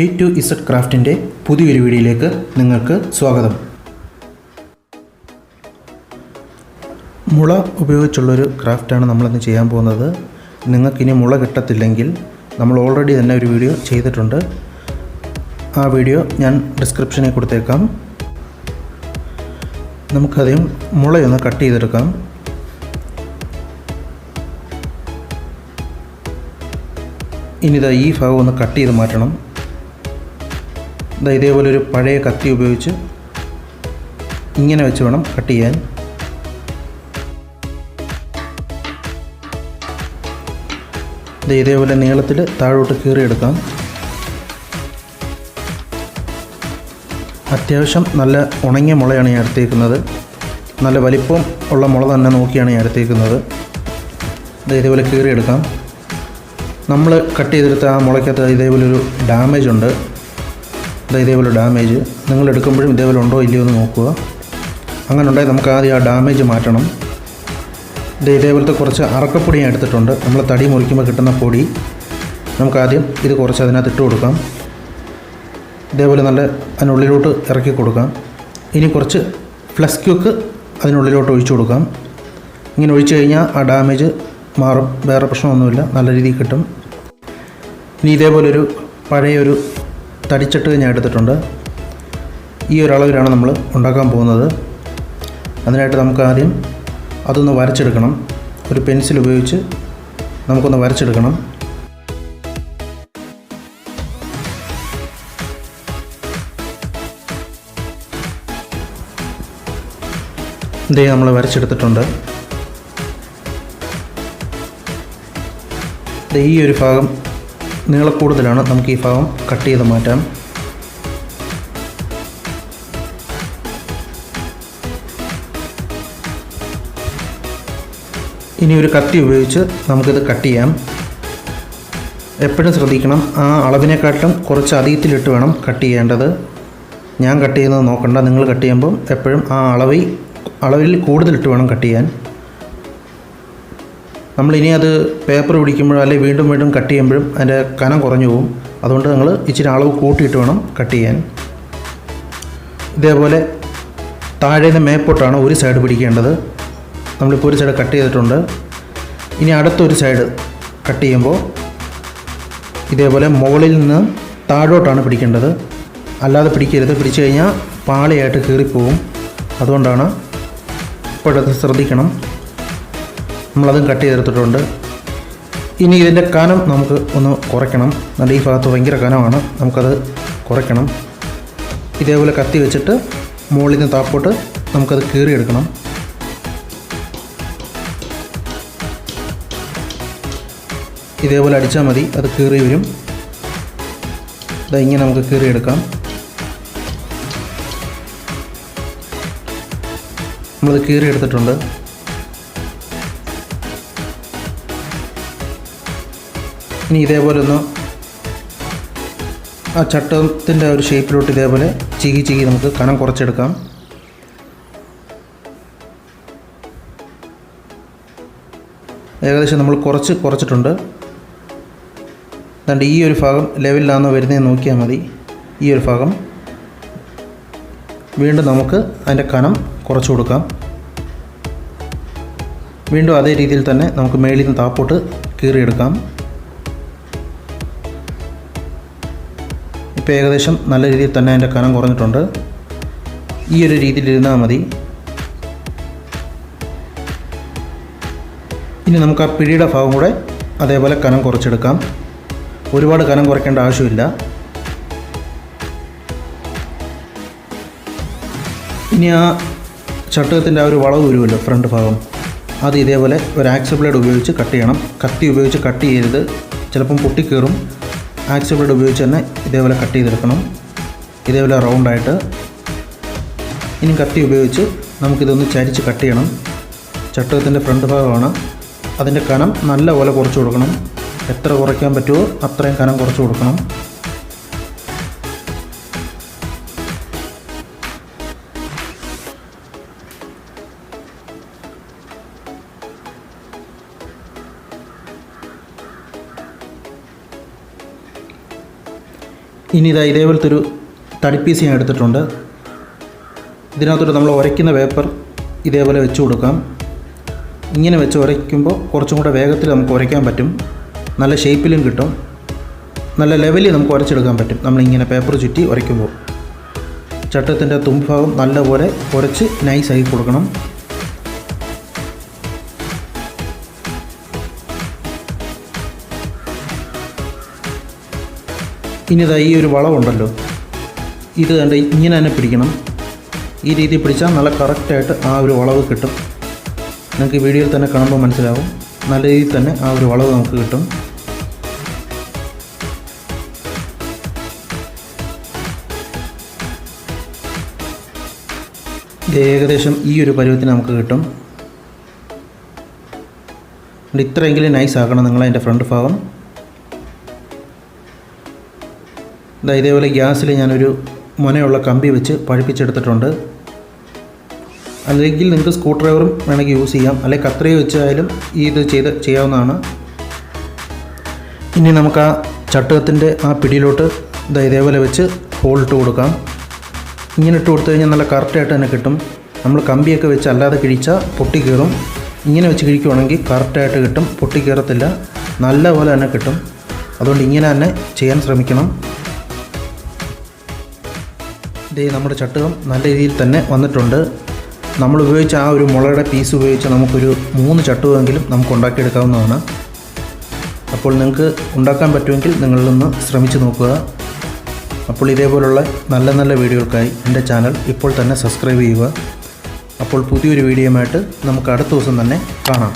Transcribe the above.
A to Z ക്രാഫ്റ്റിൻ്റെ പുതിയൊരു വീഡിയോയിലേക്ക് നിങ്ങൾക്ക് സ്വാഗതം. മുള ഉപയോഗിച്ചുള്ളൊരു ക്രാഫ്റ്റാണ് നമ്മളിന്ന് ചെയ്യാൻ പോകുന്നത്. നിങ്ങൾക്കിനി മുള കിട്ടത്തില്ലെങ്കിൽ നമ്മൾ ഓൾറെഡി തന്നെ ഒരു വീഡിയോ ചെയ്തിട്ടുണ്ട്. ആ വീഡിയോ ഞാൻ ഡിസ്ക്രിപ്ഷനിൽ കൊടുത്തേക്കാം. നമുക്കധികം മുളയൊന്ന് കട്ട് ചെയ്തെടുക്കാം. ഇനിതാ ഈ ഭാഗം ഒന്ന് കട്ട് ചെയ്ത് മാറ്റണം. ഇതേപോലെ ഒരു പഴയ കത്തി ഉപയോഗിച്ച് ഇങ്ങനെ വെച്ച് വേണം കട്ട് ചെയ്യാൻ. ഇതേപോലെ നീളത്തിൽ താഴോട്ട് കീറിയെടുക്കാം. അത്യാവശ്യം നല്ല ഉണങ്ങിയ മുളയാണ് ഞാൻ എടുത്തേക്കുന്നത്. നല്ല വലിപ്പം ഉള്ള മുള തന്നെ നോക്കിയാണ് ഞാൻ എടുത്തേക്കുന്നത്. ഇതേപോലെ കീറിയെടുക്കാം. നമ്മൾ കട്ട് ചെയ്തെടുത്ത ആ മുളയ്ക്കകത്ത് ഇതേപോലെ ഒരു ഡാമേജ് ഉണ്ട്. ഇതേപോലെ ഡാമേജ് നിങ്ങൾ എടുക്കുമ്പോഴും ഇതേപോലെ ഉണ്ടോ ഇല്ലയോ എന്ന് നോക്കുക. അങ്ങനെ ഉണ്ടെങ്കിൽ നമുക്ക് ആദ്യം ആ ഡാമേജ് മാറ്റണം. ഇതേപോലത്തെ കുറച്ച് അറക്കപ്പൊടി ഞാൻ എടുത്തിട്ടുണ്ട്. നമ്മൾ തടി മുറിക്കുമ്പോൾ കിട്ടുന്ന പൊടി നമുക്കാദ്യം ഇത് കുറച്ച് അതിനകത്ത് ഇട്ട് കൊടുക്കാം. ഇതേപോലെ നല്ല അതിനുള്ളിലോട്ട് ഇറക്കി കൊടുക്കാം. ഇനി കുറച്ച് ഫ്ലസ് ക്യൂക്ക് അതിനുള്ളിലോട്ട് ഒഴിച്ചു കൊടുക്കാം. ഇങ്ങനെ ഒഴിച്ചു കഴിഞ്ഞാൽ ആ ഡാമേജ് മാറും. വേറെ പ്രശ്നമൊന്നുമില്ല, നല്ല രീതിയിൽ കിട്ടും. ഇനി ഇതേപോലൊരു പഴയൊരു തടിച്ചട്ട് ഞാൻ എടുത്തിട്ടുണ്ട്. ഈ ഒരു അളവിലാണ് നമ്മൾ ഉണ്ടാക്കാൻ പോകുന്നത്. അതിനായിട്ട് നമുക്ക് ആദ്യം അതൊന്ന് വരച്ചെടുക്കണം. ഒരു പെൻസിൽ ഉപയോഗിച്ച് നമുക്കൊന്ന് വരച്ചെടുക്കണം. ഇതേ നമ്മൾ വരച്ചെടുത്തിട്ടുണ്ട്. ഈ ഒരു ഭാഗം നീളക്കൂടുതലാണ്. നമുക്ക് ഈ ഭാഗം കട്ട് ചെയ്ത് മാറ്റാം. ഇനി ഒരു കത്തി ഉപയോഗിച്ച് നമുക്കിത് കട്ട് ചെയ്യാം. എപ്പോഴും ശ്രദ്ധിക്കണം, ആ അളവിനെക്കാട്ടും കുറച്ച് അധികത്തിലിട്ട് വേണം കട്ട് ചെയ്യേണ്ടത്. ഞാൻ കട്ട് ചെയ്യുന്നത് നോക്കണ്ട, നിങ്ങൾ കട്ട് ചെയ്യുമ്പം എപ്പോഴും ആ അളവിൽ കൂടുതലിട്ട് വേണം കട്ട് ചെയ്യാൻ. നമ്മളിനി അത് പേപ്പർ പിടിക്കുമ്പോഴും അല്ലെങ്കിൽ വീണ്ടും കട്ട് ചെയ്യുമ്പോഴും അതിൻ്റെ കനം കുറഞ്ഞു പോകും. അതുകൊണ്ട് നിങ്ങൾ ഇച്ചിരി അളവ് കൂട്ടിയിട്ട് വേണം കട്ട് ചെയ്യാൻ. ഇതേപോലെ താഴെ നിന്ന് മേപ്പോട്ടാണ് ഒരു സൈഡ് പിടിക്കേണ്ടത്. നമ്മളിപ്പോൾ ഒരു സൈഡ് കട്ട് ചെയ്തിട്ടുണ്ട്. ഇനി അടുത്തൊരു സൈഡ് കട്ട് ചെയ്യുമ്പോൾ ഇതേപോലെ മുകളിൽ നിന്ന് താഴോട്ടാണ് പിടിക്കേണ്ടത്. അല്ലാതെ പിടിക്കരുത്. പിടിച്ചു കഴിഞ്ഞാൽ പാളിയായിട്ട് കീറിപ്പോവും. അതുകൊണ്ടാണ് ഇപ്പോഴത് ശ്രദ്ധിക്കണം. നമ്മളതും കട്ട് ചെയ്തെടുത്തിട്ടുണ്ട്. ഇനി ഇതിൻ്റെ കനം നമുക്ക് ഒന്ന് കുറയ്ക്കണം. നല്ല ഈ ഭാഗത്ത് ഭയങ്കര കനമാണ്, നമുക്കത് കുറയ്ക്കണം. ഇതേപോലെ കത്തി വെച്ചിട്ട് മുകളിൽ നിന്ന് താപ്പോട്ട് നമുക്കത് കീറിയെടുക്കണം. ഇതേപോലെ അടിച്ചാൽ മതി, അത് കീറി വരും. ഇങ്ങനെ നമുക്ക് കീറിയെടുക്കാം. നമ്മളത് കീറിയെടുത്തിട്ടുണ്ട്. ഇനി ഇതേപോലെ ഒന്ന് ആ ചട്ടത്തിൻ്റെ ഒരു ഷേപ്പിലോട്ട് ഇതേപോലെ ചീകി നമുക്ക് കനം കുറച്ചെടുക്കാം. ഏകദേശം നമ്മൾ കുറച്ചിട്ടുണ്ട്. അതുകൊണ്ട് ഈ ഒരു ഭാഗം ലെവലിലാണെന്ന് വരുന്നതെന്ന് നോക്കിയാൽ മതി. ഈ ഒരു ഭാഗം വീണ്ടും നമുക്ക് അതിൻ്റെ കനം കുറച്ച് കൊടുക്കാം. വീണ്ടും അതേ രീതിയിൽ തന്നെ നമുക്ക് മേളിൽ നിന്ന് താപ്പോട്ട് കീറിയെടുക്കാം. ഇപ്പോൾ ഏകദേശം നല്ല രീതിയിൽ തന്നെ അതിൻ്റെ കനം കുറഞ്ഞിട്ടുണ്ട്. ഈ ഒരു രീതിയിലിരുന്നാൽ മതി. ഇനി നമുക്ക് ആ പിടിയുടെ ഭാഗം കൂടെ അതേപോലെ കനം കുറച്ചെടുക്കാം. ഒരുപാട് കനം കുറയ്ക്കേണ്ട ആവശ്യമില്ല. ഇനി ആ ചട്ടകത്തിൻ്റെ ആ ഒരു വളവ് വരുമല്ലോ ഫ്രണ്ട് ഭാഗം, അത് ഇതേപോലെ ഒരു ആക്സ് ബ്ലേഡ് ഉപയോഗിച്ച് കട്ട് ചെയ്യണം. കത്തി ഉപയോഗിച്ച് കട്ട് ചെയ്യരുത്, ചിലപ്പം പൊട്ടിക്കീറും. ആക്സ് ബ്ലേഡ് ഉപയോഗിച്ച് തന്നെ ഇതേപോലെ കട്ട് ചെയ്തെടുക്കണം. ഇതേപോലെ റൗണ്ടായിട്ട്. ഇനി കത്തി ഉപയോഗിച്ച് നമുക്കിതൊന്ന് ചരിച്ച് കട്ട് ചെയ്യണം. ചട്ടകത്തിൻ്റെ ഫ്രണ്ട് ഭാഗമാണ്. അതിൻ്റെ കനം നല്ല പോലെ കുറച്ച് കൊടുക്കണം. എത്ര കുറയ്ക്കാൻ പറ്റുമോ അത്രയും കനം കുറച്ച് കൊടുക്കണം. ഇനി ഇതേപോലത്തെ ഒരു തടിപ്പീസ് ഞാൻ എടുത്തിട്ടുണ്ട്. ഇതിനകത്തോട്ട് നമ്മൾ ഉരയ്ക്കുന്ന പേപ്പർ ഇതേപോലെ വെച്ച് കൊടുക്കാം. ഇങ്ങനെ വെച്ച് ഉരയ്ക്കുമ്പോൾ കുറച്ചും കൂടെ വേഗത്തിൽ നമുക്ക് ഉരയ്ക്കാൻ പറ്റും. നല്ല ഷേപ്പിലും കിട്ടും, നല്ല ലെവലിൽ നമുക്ക് ഉരച്ചെടുക്കാൻ പറ്റും. നമ്മളിങ്ങനെ പേപ്പർ ചുറ്റി ഉരയ്ക്കുമ്പോൾ ചട്ടത്തിൻ്റെ തുമ്പഭാഗം നല്ലപോലെ ഉരച്ച് നൈസായി കൊടുക്കണം. ഇനി ഈ ഒരു വളവുണ്ടല്ലോ, ഇത് കണ്ട് ഇങ്ങനെ തന്നെ പിടിക്കണം. ഈ രീതി പിടിച്ചാൽ നല്ല കറക്റ്റായിട്ട് ആ ഒരു വളവ് കിട്ടും. നിങ്ങൾക്ക് വീഡിയോയിൽ തന്നെ കാണുമ്പോൾ മനസ്സിലാവും. നല്ല രീതിയിൽ തന്നെ ആ ഒരു വളവ് നമുക്ക് കിട്ടും. ഇത് ഏകദേശം ഈ ഒരു പരുവത്തിന് നമുക്ക് കിട്ടും. ഇത്രയെങ്കിലും നൈസ് ആക്കണം നിങ്ങൾ അതിൻ്റെ ഫ്രണ്ട് ഭാഗം. ഇതേപോലെ ഗ്യാസിൽ ഞാനൊരു മുനയുള്ള കമ്പി വെച്ച് പഴുപ്പിച്ചെടുത്തിട്ടുണ്ട്. അല്ലെങ്കിൽ നിങ്ങൾക്ക് സ്ക്രൂ ഡ്രൈവറും വേണമെങ്കിൽ യൂസ് ചെയ്യാം, അല്ലെങ്കിൽ കത്രിക വെച്ചായാലും ഇത് ചെയ്യാവുന്നതാണ്. ഇനി നമുക്ക് ആ ചട്ടുകത്തിൻ്റെ ആ പിടിയിലോട്ട് ഇതേപോലെ വെച്ച് ഹോൾ ഇട്ട് കൊടുക്കാം. ഇങ്ങനെ ഇട്ട് കൊടുത്തു കഴിഞ്ഞാൽ നല്ല കറക്റ്റായിട്ട് തന്നെ കിട്ടും. നമ്മൾ കമ്പിയൊക്കെ വെച്ച് അല്ലാതെ കിഴിച്ചാൽ പൊട്ടി കയറും. ഇങ്ങനെ വെച്ച് കിഴിക്കുവാണെങ്കിൽ കറക്റ്റായിട്ട് കിട്ടും, പൊട്ടി കയറത്തില്ല, നല്ല പോലെ തന്നെ കിട്ടും. അതുകൊണ്ട് ഇങ്ങനെ തന്നെ ചെയ്യാൻ ശ്രമിക്കണം. നമ്മുടെ ചട്ടുകം നല്ല രീതിയിൽ തന്നെ വന്നിട്ടുണ്ട്. നമ്മൾ ഉപയോഗിച്ച ആ ഒരു മുളയുടെ പീസ് ഉപയോഗിച്ച് നമുക്കൊരു 3 ചട്ടുകമെങ്കിലും നമുക്ക് ഉണ്ടാക്കിയെടുക്കാവുന്നതാണ്. അപ്പോൾ നിങ്ങൾക്ക് ഉണ്ടാക്കാൻ പറ്റുമെങ്കിൽ നിങ്ങളിലൊന്ന് ശ്രമിച്ച് നോക്കുക. അപ്പോൾ ഇതേപോലുള്ള നല്ല നല്ല വീഡിയോകൾക്കായി എൻ്റെ ചാനൽ ഇപ്പോൾ തന്നെ സബ്സ്ക്രൈബ് ചെയ്യുക. അപ്പോൾ പുതിയൊരു വീഡിയോയുമായിട്ട് നമുക്ക് അടുത്ത ദിവസം തന്നെ കാണാം.